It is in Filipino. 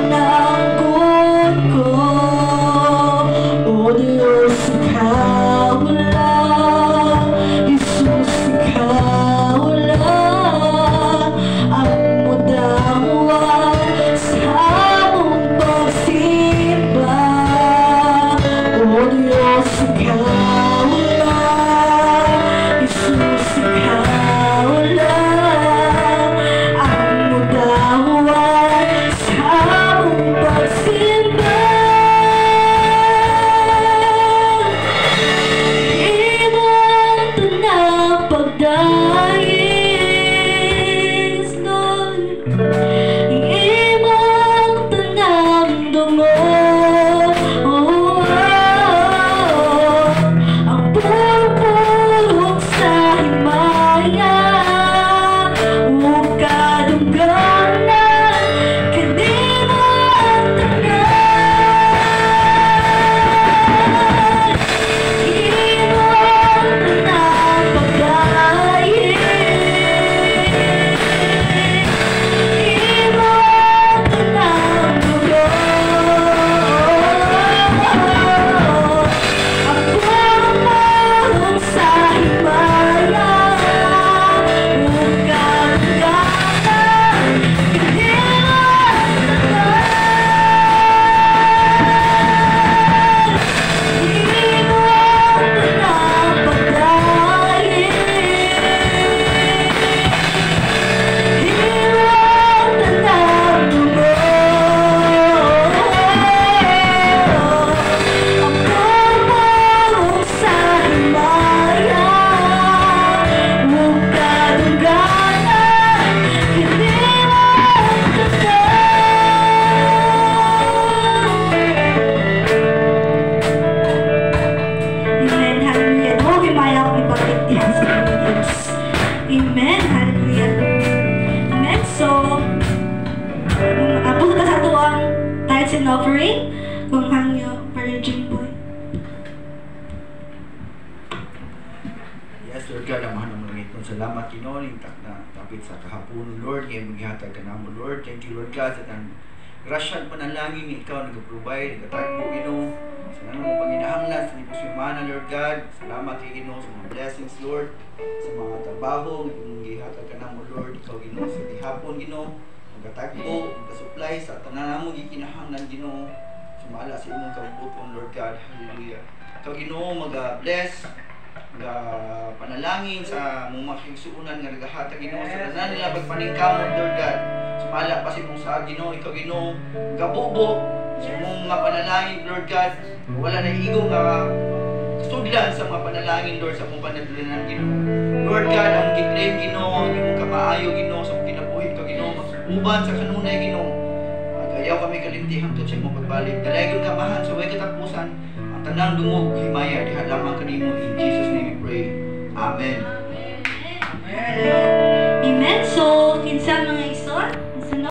panangkot ko. O Diyos, ikaw lang. Jesus, ikaw lang ang mudawang sa among pagsimba. O Diyos, ikaw lang. Jesus, ikaw lang ang mudawang sa among pagsimba. Imong tanang pagdayis, Lord. Imong tanang dungo. Ang purpurong sa himaya, huwag kadungganan, kanino ang tanan. Imong tanang pagdayis, imong tanang dugo. Ang purpurong sa himaya, huwag kadungganan, kanino ang tanan. Imong tanang pagdayis, imong tanang dugo. Ang purpurong sa himaya, huwag kadungganan, kanino ang tanan. Amen, hallelujah. No, himaya ko ipagtindihan sa Panginoon Diyos. Amen, hallelujah. Amen, so, punta ka sa ito ang tithes and offering, kung hangyo, Virgin Boy. Yes, Lord God, ang mahal ng mga ito. Salamat, Ginoon, na tapit sa kahapon, Lord, ngayon maghihatag ka na mo, Lord. Thank you, Lord God, sa ang grasya at panalangin ni ikaw nag-provide, nag-atagpo, Ginoo. Sa nanong mong panginahanglan, sa nipos yung mana, Lord God. Salamat kay Ginoo sa mga blessings, Lord, sa mga trabaho, yung gihatag ka na mo, Lord. Ikaw, Ginoo, sa hapon, Ginoo, nag-atagpo, nag-supply sa tanan mong gikinahanglan, Ginoo. Sumala sa imong kabubuton, Lord God. Hallelujah. Ikaw, Ginoo, mag-bless, panalangin sa mong makikisuunan nga naghahatag, Ginoo, sa tanan nila pagpaningkamot, Lord God. Sumala pa sa imong sa Ginoo, ikaw, Ginoo, gabubo sa imong mga panalangin, Lord God. Wala na igo nga sudlan sa mga panalangin, Lord, sa mong panadalanan, Ginoo. Lord God, ang giklaim, Ginoo, ang imong kamaayo, Ginoo, sa mong kinabuhi, ikaw, Ginoo, mag-uban sa kanunay, Ginoo. Magayaw kami kalimtihan to sa imong pagbalik. Dalayon kamahan sa way katapusan, ang tanang dungog, himaya, diha lamang kanimo. In Jesus' name we pray. Amen. Amen. So, kinsa mga